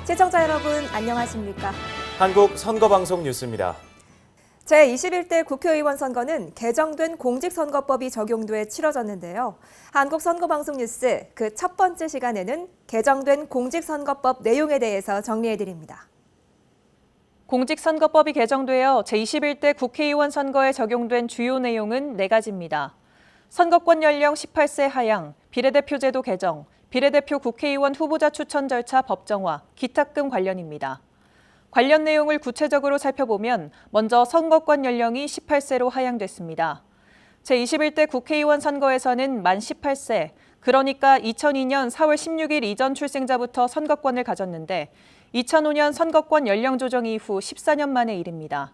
시청자 여러분 안녕하십니까? 한국 선거방송 뉴스입니다. 제21대 국회의원 선거는 개정된 공직선거법이 적용돼 치러졌는데요. 한국선거방송 뉴스 그 첫 번째 시간에는 개정된 공직선거법 내용에 대해서 정리해드립니다. 공직선거법이 개정되어 제21대 국회의원 선거에 적용된 주요 내용은 4가지입니다. 선거권 연령 18세 하향, 비례대표제도 개정, 비례대표 국회의원 후보자 추천 절차 법정화, 기탁금 관련입니다. 관련 내용을 구체적으로 살펴보면 먼저 선거권 연령이 18세로 하향됐습니다. 제21대 국회의원 선거에서는 만 18세, 그러니까 2002년 4월 16일 이전 출생자부터 선거권을 가졌는데 2005년 선거권 연령 조정 이후 14년 만의 일입니다.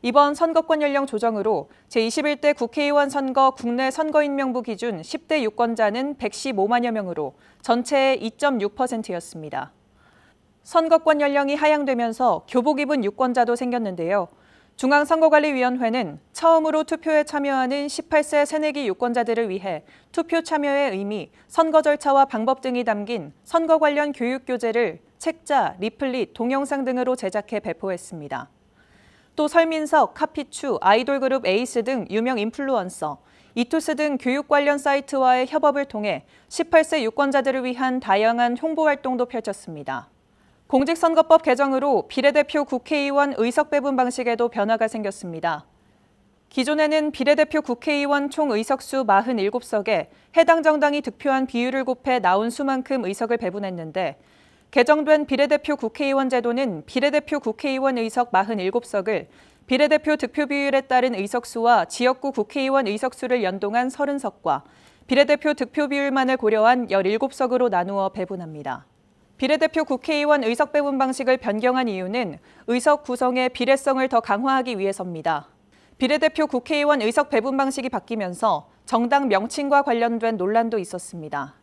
이번 선거권 연령 조정으로 제21대 국회의원 선거 국내 선거인명부 기준 10대 유권자는 115만여 명으로 전체의 2.6%였습니다. 선거권 연령이 하향되면서 교복 입은 유권자도 생겼는데요. 중앙선거관리위원회는 처음으로 투표에 참여하는 18세 새내기 유권자들을 위해 투표 참여의 의미, 선거 절차와 방법 등이 담긴 선거 관련 교육 교재를 책자, 리플릿, 동영상 등으로 제작해 배포했습니다. 또 설민석, 카피추, 아이돌 그룹 에이스 등 유명 인플루언서, 이투스 등 교육 관련 사이트와의 협업을 통해 18세 유권자들을 위한 다양한 홍보 활동도 펼쳤습니다. 공직선거법 개정으로 비례대표 국회의원 의석 배분 방식에도 변화가 생겼습니다. 기존에는 비례대표 국회의원 총 의석수 47석에 해당 정당이 득표한 비율을 곱해 나온 수만큼 의석을 배분했는데 개정된 비례대표 국회의원 제도는 비례대표 국회의원 의석 47석을 비례대표 득표 비율에 따른 의석수와 지역구 국회의원 의석수를 연동한 30석과 비례대표 득표 비율만을 고려한 17석으로 나누어 배분합니다. 비례대표 국회의원 의석 배분 방식을 변경한 이유는 의석 구성의 비례성을 더 강화하기 위해서입니다. 비례대표 국회의원 의석 배분 방식이 바뀌면서 정당 명칭과 관련된 논란도 있었습니다.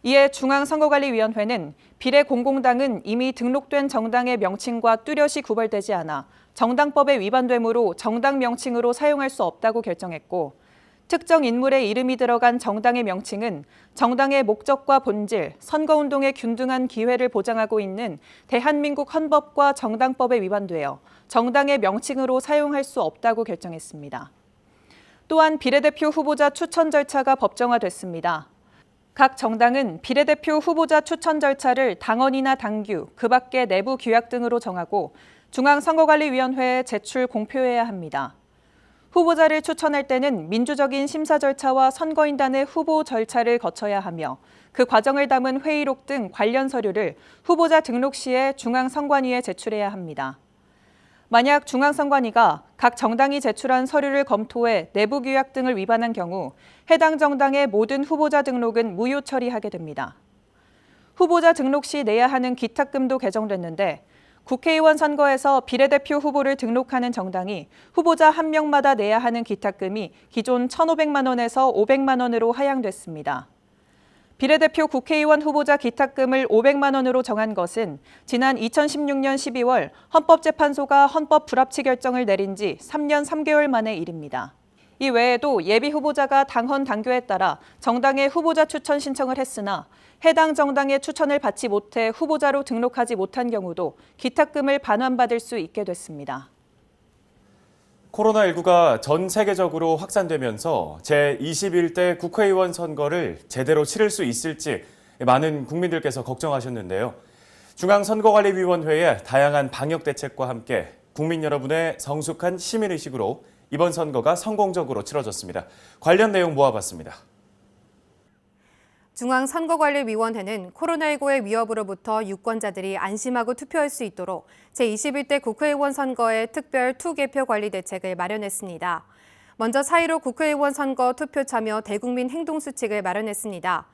이에 중앙선거관리위원회는 비례공공당은 이미 등록된 정당의 명칭과 뚜렷이 구별되지 않아 정당법에 위반되므로 정당 명칭으로 사용할 수 없다고 결정했고 특정 인물의 이름이 들어간 정당의 명칭은 정당의 목적과 본질, 선거운동의 균등한 기회를 보장하고 있는 대한민국 헌법과 정당법에 위반되어 정당의 명칭으로 사용할 수 없다고 결정했습니다. 또한 비례대표 후보자 추천 절차가 법정화됐습니다. 각 정당은 비례대표 후보자 추천 절차를 당원이나 당규, 그 밖의 내부 규약 등으로 정하고 중앙선거관리위원회에 제출 공표해야 합니다. 후보자를 추천할 때는 민주적인 심사 절차와 선거인단의 후보 절차를 거쳐야 하며 그 과정을 담은 회의록 등 관련 서류를 후보자 등록 시에 중앙선관위에 제출해야 합니다. 만약 중앙선관위가 각 정당이 제출한 서류를 검토해 내부 규약 등을 위반한 경우 해당 정당의 모든 후보자 등록은 무효 처리하게 됩니다. 후보자 등록 시 내야 하는 기탁금도 개정됐는데 국회의원 선거에서 비례대표 후보를 등록하는 정당이 후보자 한 명마다 내야 하는 기탁금이 기존 1,500만 원에서 500만 원으로 하향됐습니다. 비례대표 국회의원 후보자 기탁금을 500만 원으로 정한 것은 지난 2016년 12월 헌법재판소가 헌법 불합치 결정을 내린 지 3년 3개월 만의 일입니다. 이 외에도 예비 후보자가 당헌 당규에 따라 정당의 후보자 추천 신청을 했으나 해당 정당의 추천을 받지 못해 후보자로 등록하지 못한 경우도 기탁금을 반환받을 수 있게 됐습니다. 코로나19가 전 세계적으로 확산되면서 제21대 국회의원 선거를 제대로 치를 수 있을지 많은 국민들께서 걱정하셨는데요. 중앙선거관리위원회의 다양한 방역 대책과 함께 국민 여러분의 성숙한 시민의식으로 이번 선거가 성공적으로 치러졌습니다. 관련 내용 모아봤습니다. 중앙선거관리위원회는 코로나19의 위협으로부터 유권자들이 안심하고 투표할 수 있도록 제21대 국회의원 선거의 특별 투개표 관리 대책을 마련했습니다. 먼저 4.15 국회의원 선거 투표 참여 대국민 행동수칙을 마련했습니다.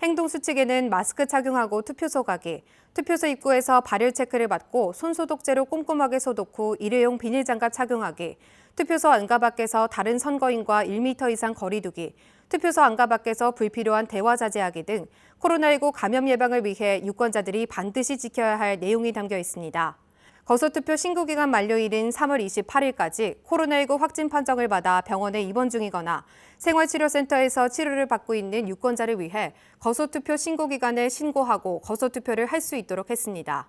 행동수칙에는 마스크 착용하고 투표소 가기, 투표소 입구에서 발열 체크를 받고 손소독제로 꼼꼼하게 소독 후 일회용 비닐장갑 착용하기, 투표소 안과 밖에서 다른 선거인과 1m 이상 거리 두기, 투표소 안과 밖에서 불필요한 대화 자제하기 등 코로나19 감염 예방을 위해 유권자들이 반드시 지켜야 할 내용이 담겨 있습니다. 거소투표 신고기간 만료일인 3월 28일까지 코로나19 확진 판정을 받아 병원에 입원 중이거나 생활치료센터에서 치료를 받고 있는 유권자를 위해 거소투표 신고기간에 신고하고 거소투표를 할 수 있도록 했습니다.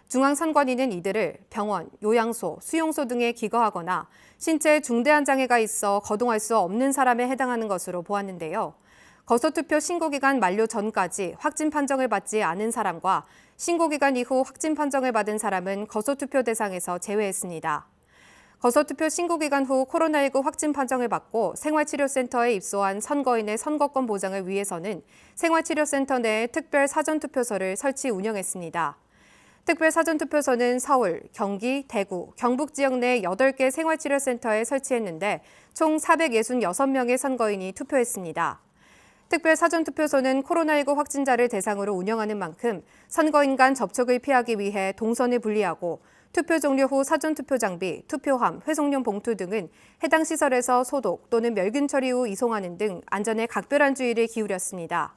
중앙선관위는 이들을 병원, 요양소, 수용소 등에 기거하거나 신체에 중대한 장애가 있어 거동할 수 없는 사람에 해당하는 것으로 보았는데요. 거소투표 신고기간 만료 전까지 확진 판정을 받지 않은 사람과 신고기간 이후 확진 판정을 받은 사람은 거소투표 대상에서 제외했습니다. 거소투표 신고기간 후 코로나19 확진 판정을 받고 생활치료센터에 입소한 선거인의 선거권 보장을 위해서는 생활치료센터 내에 특별 사전투표소를 설치 운영했습니다. 특별 사전투표소는 서울, 경기, 대구, 경북 지역 내 8개 생활치료센터에 설치했는데 총 466명의 선거인이 투표했습니다. 특별 사전투표소는 코로나19 확진자를 대상으로 운영하는 만큼 선거인 간 접촉을 피하기 위해 동선을 분리하고 투표 종료 후 사전투표 장비, 투표함, 회송용 봉투 등은 해당 시설에서 소독 또는 멸균 처리 후 이송하는 등 안전에 각별한 주의를 기울였습니다.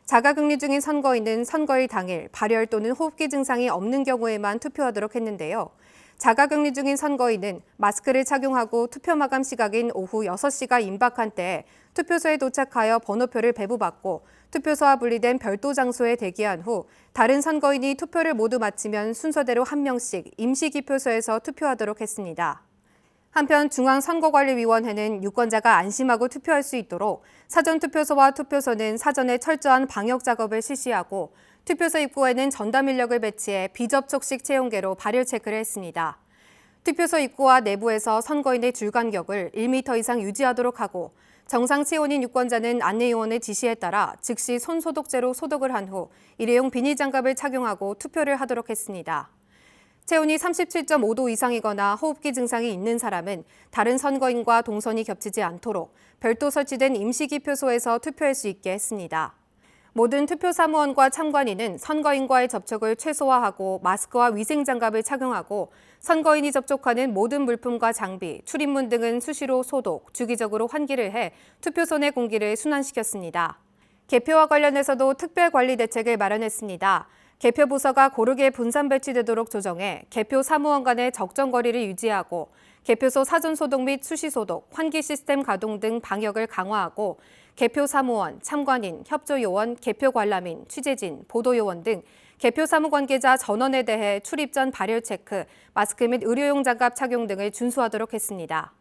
자가격리 중인 선거인은 선거일 당일 발열 또는 호흡기 증상이 없는 경우에만 투표하도록 했는데요. 자가격리 중인 선거인은 마스크를 착용하고 투표 마감 시각인 오후 6시가 임박한 때에 투표소에 도착하여 번호표를 배부받고 투표소와 분리된 별도 장소에 대기한 후 다른 선거인이 투표를 모두 마치면 순서대로 한 명씩 임시기표소에서 투표하도록 했습니다. 한편 중앙선거관리위원회는 유권자가 안심하고 투표할 수 있도록 사전투표소와 투표소는 사전에 철저한 방역 작업을 실시하고 투표소 입구에는 전담 인력을 배치해 비접촉식 체온계로 발열 체크를 했습니다. 투표소 입구와 내부에서 선거인의 줄 간격을 1m 이상 유지하도록 하고 정상 체온인 유권자는 안내요원의 지시에 따라 즉시 손소독제로 소독을 한 후 일회용 비닐장갑을 착용하고 투표를 하도록 했습니다. 체온이 37.5도 이상이거나 호흡기 증상이 있는 사람은 다른 선거인과 동선이 겹치지 않도록 별도 설치된 임시기표소에서 투표할 수 있게 했습니다. 모든 투표사무원과 참관인은 선거인과의 접촉을 최소화하고 마스크와 위생장갑을 착용하고 선거인이 접촉하는 모든 물품과 장비, 출입문 등은 수시로 소독, 주기적으로 환기를 해 투표소 내 공기를 순환시켰습니다. 개표와 관련해서도 특별관리 대책을 마련했습니다. 개표 부서가 고르게 분산 배치되도록 조정해 개표 사무원 간의 적정 거리를 유지하고 개표소 사전 소독 및 수시 소독, 환기 시스템 가동 등 방역을 강화하고 개표 사무원, 참관인, 협조요원, 개표 관람인, 취재진, 보도요원 등 개표 사무 관계자 전원에 대해 출입 전 발열 체크, 마스크 및 의료용 장갑 착용 등을 준수하도록 했습니다.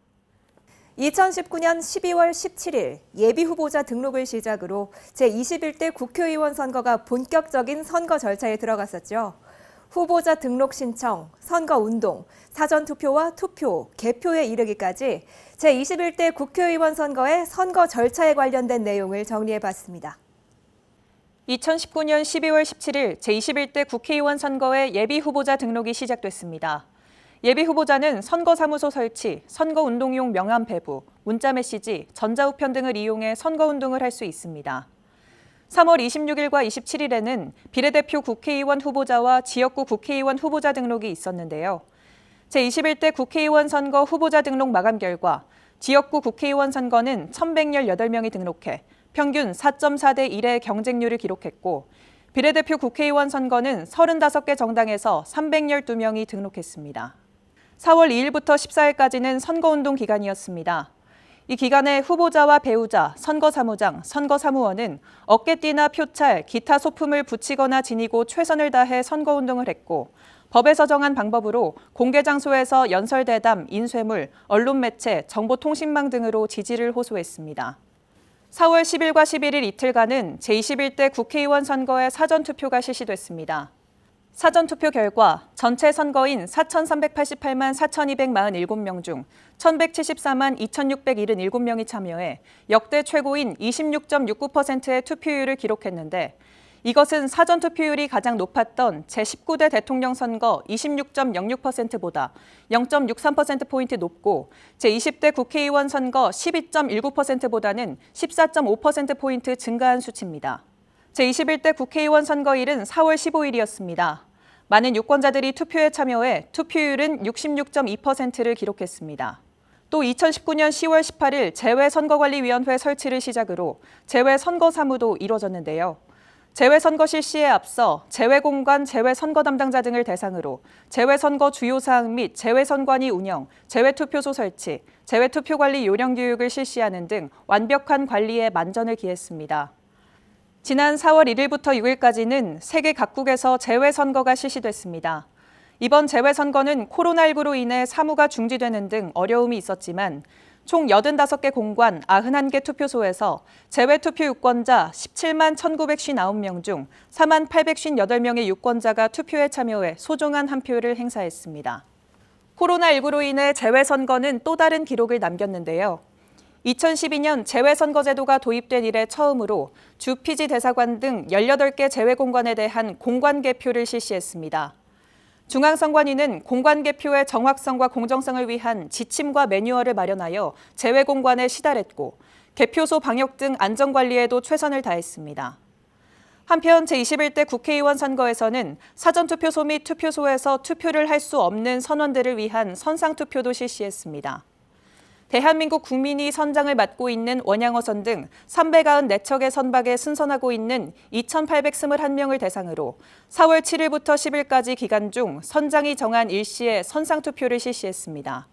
2019년 12월 17일 예비후보자 등록을 시작으로 제21대 국회의원 선거가 본격적인 선거 절차에 들어갔었죠. 후보자 등록 신청, 선거운동, 사전투표와 투표, 개표에 이르기까지 제21대 국회의원 선거의 선거 절차에 관련된 내용을 정리해봤습니다. 2019년 12월 17일 제21대 국회의원 선거의 예비후보자 등록이 시작됐습니다. 예비후보자는 선거사무소 설치, 선거운동용 명함 배부, 문자메시지, 전자우편 등을 이용해 선거운동을 할 수 있습니다. 3월 26일과 27일에는 비례대표 국회의원 후보자와 지역구 국회의원 후보자 등록이 있었는데요. 제21대 국회의원 선거 후보자 등록 마감 결과 지역구 국회의원 선거는 1,118명이 등록해 평균 4.4대 1의 경쟁률을 기록했고 비례대표 국회의원 선거는 35개 정당에서 312명이 등록했습니다. 4월 2일부터 14일까지는 선거운동 기간이었습니다. 이 기간에 후보자와 배우자, 선거사무장, 선거사무원은 어깨띠나 표찰, 기타 소품을 붙이거나 지니고 최선을 다해 선거운동을 했고 법에서 정한 방법으로 공개 장소에서 연설대담, 인쇄물, 언론매체, 정보통신망 등으로 지지를 호소했습니다. 4월 10일과 11일 이틀간은 제21대 국회의원 선거의 사전투표가 실시됐습니다. 사전투표 결과 전체 선거인 4,388만 4,247명 중 1,174만 2,677명이 참여해 역대 최고인 26.69%의 투표율을 기록했는데 이것은 사전투표율이 가장 높았던 제19대 대통령 선거 26.06%보다 0.63%포인트 높고 제20대 국회의원 선거 12.19%보다는 14.5%포인트 증가한 수치입니다. 제21대 국회의원 선거일은 4월 15일이었습니다. 많은 유권자들이 투표에 참여해 투표율은 66.2%를 기록했습니다. 또 2019년 10월 18일 재외선거관리위원회 설치를 시작으로 재외선거사무도 이뤄졌는데요. 재외선거 실시에 앞서 재외공관, 재외선거 담당자 등을 대상으로 재외선거 주요 사항 및 재외선관위 운영, 재외투표소 설치, 재외투표관리 요령 교육을 실시하는 등 완벽한 관리에 만전을 기했습니다. 지난 4월 1일부터 6일까지는 세계 각국에서 재외선거가 실시됐습니다. 이번 재외선거는 코로나19로 인해 사무가 중지되는 등 어려움이 있었지만 총 85개 공관 91개 투표소에서 재외투표 유권자 17만 1,959명 중 4만 858명의 유권자가 투표에 참여해 소중한 한 표를 행사했습니다. 코로나19로 인해 재외선거는 또 다른 기록을 남겼는데요. 2012년 재외선거제도가 도입된 이래 처음으로 주 피지 대사관 등 18개 재외공관에 대한 공관 개표를 실시했습니다. 중앙선관위는 공관 개표의 정확성과 공정성을 위한 지침과 매뉴얼을 마련하여 재외공관에 시달했고 개표소 방역 등 안전관리에도 최선을 다했습니다. 한편 제21대 국회의원 선거에서는 사전투표소 및 투표소에서 투표를 할 수 없는 선원들을 위한 선상투표도 실시했습니다. 대한민국 국민이 선장을 맡고 있는 원양어선 등 394척의 선박에 승선하고 있는 2,821명을 대상으로 4월 7일부터 10일까지 기간 중 선장이 정한 일시에 선상투표를 실시했습니다.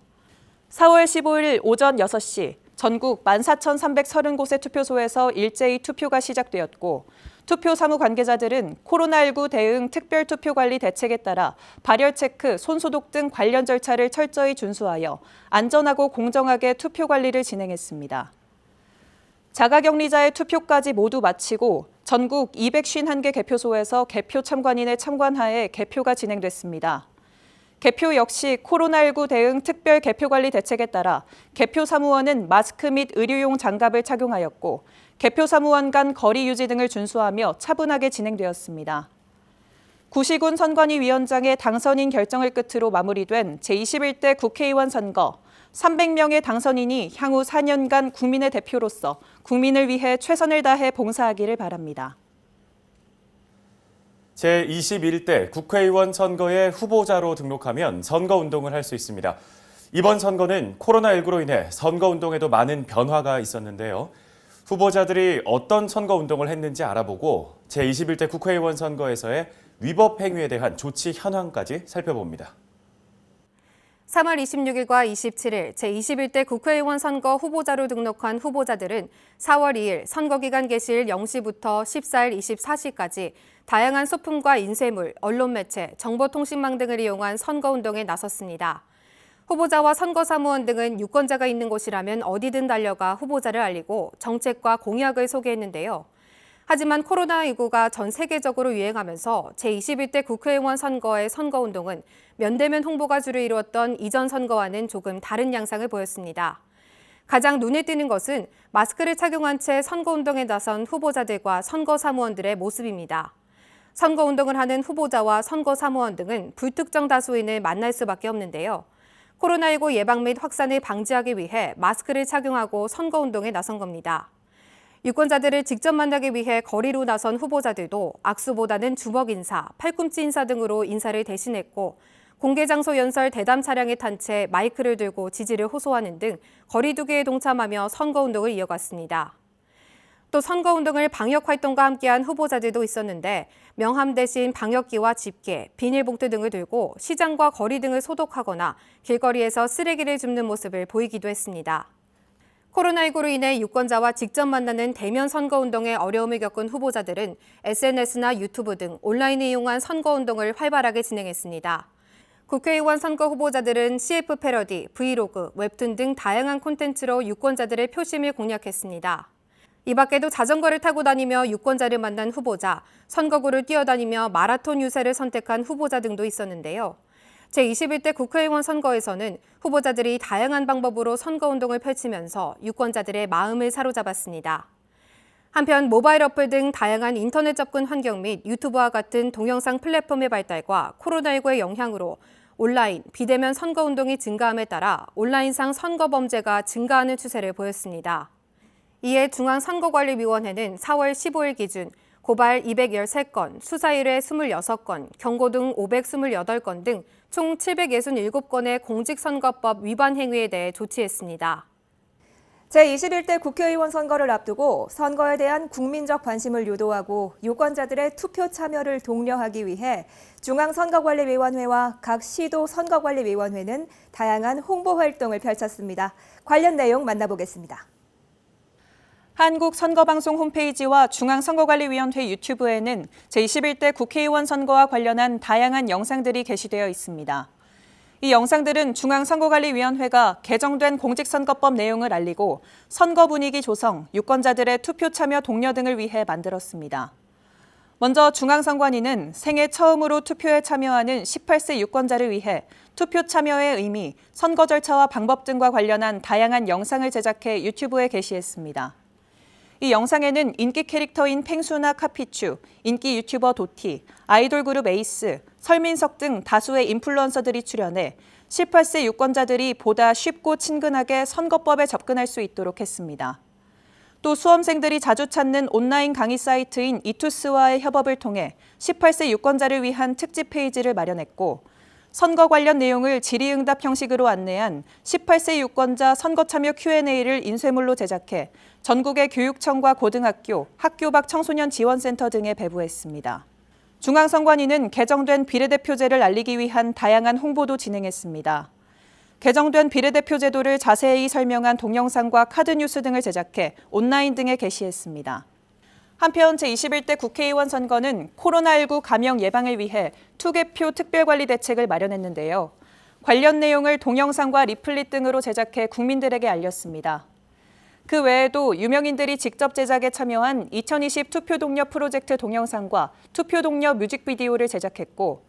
4월 15일 오전 6시 전국 14,330곳의 투표소에서 일제히 투표가 시작되었고 투표 사무 관계자들은 코로나19 대응 특별투표관리 대책에 따라 발열 체크, 손소독 등 관련 절차를 철저히 준수하여 안전하고 공정하게 투표 관리를 진행했습니다. 자가격리자의 투표까지 모두 마치고 전국 251개 개표소에서 개표 참관인의 참관하에 개표가 진행됐습니다. 개표 역시 코로나19 대응 특별 개표관리 대책에 따라 개표 사무원은 마스크 및 의료용 장갑을 착용하였고 개표 사무원 간 거리 유지 등을 준수하며 차분하게 진행되었습니다. 구시군 선관위 위원장의 당선인 결정을 끝으로 마무리된 제21대 국회의원 선거. 300명의 당선인이 향후 4년간 국민의 대표로서 국민을 위해 최선을 다해 봉사하기를 바랍니다. 제21대 국회의원 선거에 후보자로 등록하면 선거운동을 할 수 있습니다. 이번 선거는 코로나19로 인해 선거운동에도 많은 변화가 있었는데요. 후보자들이 어떤 선거운동을 했는지 알아보고 제21대 국회의원 선거에서의 위법 행위에 대한 조치 현황까지 살펴봅니다. 3월 26일과 27일 제21대 국회의원 선거 후보자로 등록한 후보자들은 4월 2일 선거기간 개시일 0시부터 14일 24시까지 다양한 소품과 인쇄물, 언론매체, 정보통신망 등을 이용한 선거운동에 나섰습니다. 후보자와 선거사무원 등은 유권자가 있는 곳이라면 어디든 달려가 후보자를 알리고 정책과 공약을 소개했는데요. 하지만 코로나19가 전 세계적으로 유행하면서 제21대 국회의원 선거의 선거운동은 면대면 홍보가 주를 이루었던 이전 선거와는 조금 다른 양상을 보였습니다. 가장 눈에 띄는 것은 마스크를 착용한 채 선거운동에 나선 후보자들과 선거사무원들의 모습입니다. 선거운동을 하는 후보자와 선거사무원 등은 불특정 다수인을 만날 수밖에 없는데요. 코로나19 예방 및 확산을 방지하기 위해 마스크를 착용하고 선거운동에 나선 겁니다. 유권자들을 직접 만나기 위해 거리로 나선 후보자들도 악수보다는 주먹 인사, 팔꿈치 인사 등으로 인사를 대신했고 공개장소 연설 대담 차량에 탄 채 마이크를 들고 지지를 호소하는 등 거리두기에 동참하며 선거운동을 이어갔습니다. 또 선거운동을 방역활동과 함께한 후보자들도 있었는데 명함 대신 방역기와 집게, 비닐봉투 등을 들고 시장과 거리 등을 소독하거나 길거리에서 쓰레기를 줍는 모습을 보이기도 했습니다. 코로나19로 인해 유권자와 직접 만나는 대면 선거운동에 어려움을 겪은 후보자들은 SNS나 유튜브 등 온라인을 이용한 선거운동을 활발하게 진행했습니다. 국회의원 선거 후보자들은 CF 패러디, 브이로그, 웹툰 등 다양한 콘텐츠로 유권자들의 표심을 공략했습니다. 이 밖에도 자전거를 타고 다니며 유권자를 만난 후보자, 선거구를 뛰어다니며 마라톤 유세를 선택한 후보자 등도 있었는데요. 제21대 국회의원 선거에서는 후보자들이 다양한 방법으로 선거운동을 펼치면서 유권자들의 마음을 사로잡았습니다. 한편 모바일 어플 등 다양한 인터넷 접근 환경 및 유튜브와 같은 동영상 플랫폼의 발달과 코로나19의 영향으로 온라인, 비대면 선거운동이 증가함에 따라 온라인상 선거 범죄가 증가하는 추세를 보였습니다. 이에 중앙선거관리위원회는 4월 15일 기준 고발 213건, 수사 의뢰 26건, 경고 등 528건 등 총 767건의 공직선거법 위반 행위에 대해 조치했습니다. 제21대 국회의원 선거를 앞두고 선거에 대한 국민적 관심을 유도하고 유권자들의 투표 참여를 독려하기 위해 중앙선거관리위원회와 각 시도 선거관리위원회는 다양한 홍보 활동을 펼쳤습니다. 관련 내용 만나보겠습니다. 한국선거방송 홈페이지와 중앙선거관리위원회 유튜브에는 제21대 국회의원 선거와 관련한 다양한 영상들이 게시되어 있습니다. 이 영상들은 중앙선거관리위원회가 개정된 공직선거법 내용을 알리고 선거 분위기 조성, 유권자들의 투표 참여 독려 등을 위해 만들었습니다. 먼저 중앙선관위는 생애 처음으로 투표에 참여하는 18세 유권자를 위해 투표 참여의 의미, 선거 절차와 방법 등과 관련한 다양한 영상을 제작해 유튜브에 게시했습니다. 이 영상에는 인기 캐릭터인 펭수나 카피추, 인기 유튜버 도티, 아이돌 그룹 에이스, 설민석 등 다수의 인플루언서들이 출연해 18세 유권자들이 보다 쉽고 친근하게 선거법에 접근할 수 있도록 했습니다. 또 수험생들이 자주 찾는 온라인 강의 사이트인 이투스와의 협업을 통해 18세 유권자를 위한 특집 페이지를 마련했고, 선거 관련 내용을 질의응답 형식으로 안내한 18세 유권자 선거 참여 Q&A를 인쇄물로 제작해 전국의 교육청과 고등학교, 학교 밖 청소년 지원센터 등에 배부했습니다. 중앙선관위는 개정된 비례대표제를 알리기 위한 다양한 홍보도 진행했습니다. 개정된 비례대표 제도를 자세히 설명한 동영상과 카드뉴스 등을 제작해 온라인 등에 게시했습니다. 한편 제21대 국회의원 선거는 코로나19 감염 예방을 위해 투개표 특별관리 대책을 마련했는데요. 관련 내용을 동영상과 리플릿 등으로 제작해 국민들에게 알렸습니다. 그 외에도 유명인들이 직접 제작에 참여한 2020 투표 독려 프로젝트 동영상과 투표 독려 뮤직비디오를 제작했고,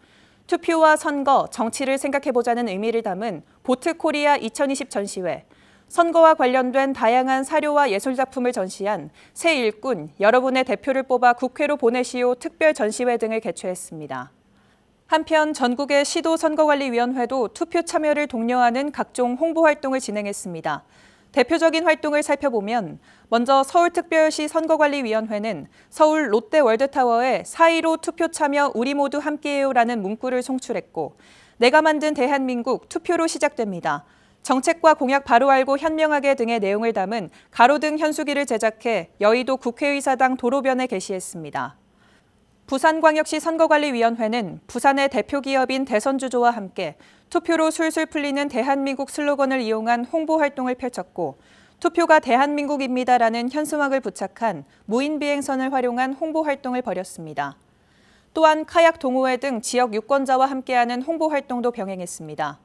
투표와 선거, 정치를 생각해보자는 의미를 담은 보트코리아 2020 전시회, 선거와 관련된 다양한 사료와 예술작품을 전시한 새 일꾼, 여러분의 대표를 뽑아 국회로 보내시오 특별 전시회 등을 개최했습니다. 한편 전국의 시도 선거관리위원회도 투표 참여를 독려하는 각종 홍보 활동을 진행했습니다. 대표적인 활동을 살펴보면 먼저 서울특별시 선거관리위원회는 서울 롯데월드타워에 4.15 투표 참여 우리 모두 함께해요라는 문구를 송출했고, 내가 만든 대한민국 투표로 시작됩니다. 정책과 공약 바로 알고 현명하게 등의 내용을 담은 가로등 현수기를 제작해 여의도 국회의사당 도로변에 게시했습니다. 부산광역시 선거관리위원회는 부산의 대표 기업인 대선주조와 함께 투표로 술술 풀리는 대한민국 슬로건을 이용한 홍보 활동을 펼쳤고, 투표가 대한민국입니다라는 현수막을 부착한 무인 비행선을 활용한 홍보 활동을 벌였습니다. 또한 카약 동호회 등 지역 유권자와 함께하는 홍보 활동도 병행했습니다.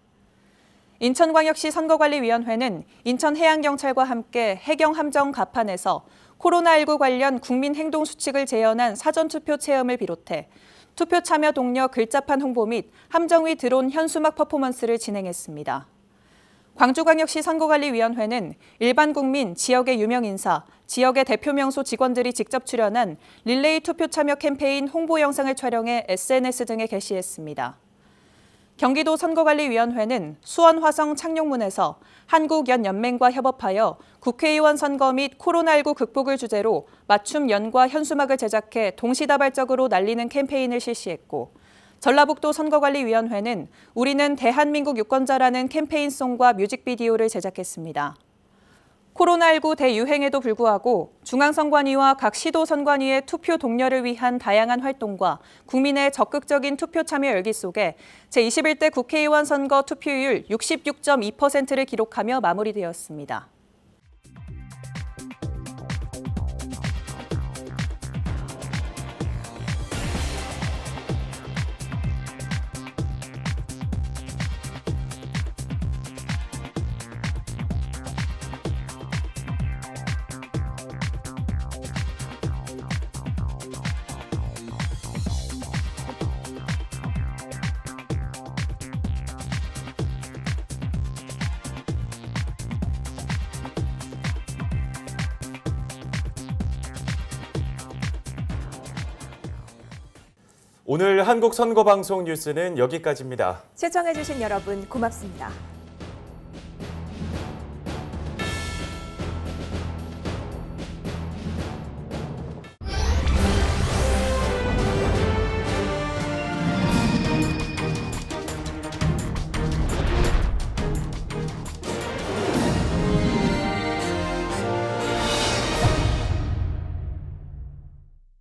인천광역시 선거관리위원회는 인천해양경찰과 함께 해경함정 가판에서 코로나19 관련 국민행동수칙을 재현한 사전투표 체험을 비롯해 투표 참여 독려 글자판 홍보 및 함정위 드론 현수막 퍼포먼스를 진행했습니다. 광주광역시 선거관리위원회는 일반 국민, 지역의 유명인사, 지역의 대표 명소 직원들이 직접 출연한 릴레이 투표 참여 캠페인 홍보 영상을 촬영해 SNS 등에 게시했습니다. 경기도 선거관리위원회는 수원 화성 창룡문에서 한국연연맹과 협업하여 국회의원 선거 및 코로나19 극복을 주제로 맞춤 연과 현수막을 제작해 동시다발적으로 날리는 캠페인을 실시했고, 전라북도 선거관리위원회는 우리는 대한민국 유권자라는 캠페인송과 뮤직비디오를 제작했습니다. 코로나19 대유행에도 불구하고 중앙선관위와 각 시도선관위의 투표 독려를 위한 다양한 활동과 국민의 적극적인 투표 참여 열기 속에 제21대 국회의원 선거 투표율 66.2%를 기록하며 마무리되었습니다. 오늘 한국선거방송 뉴스는 여기까지입니다. 시청해주신 여러분 고맙습니다.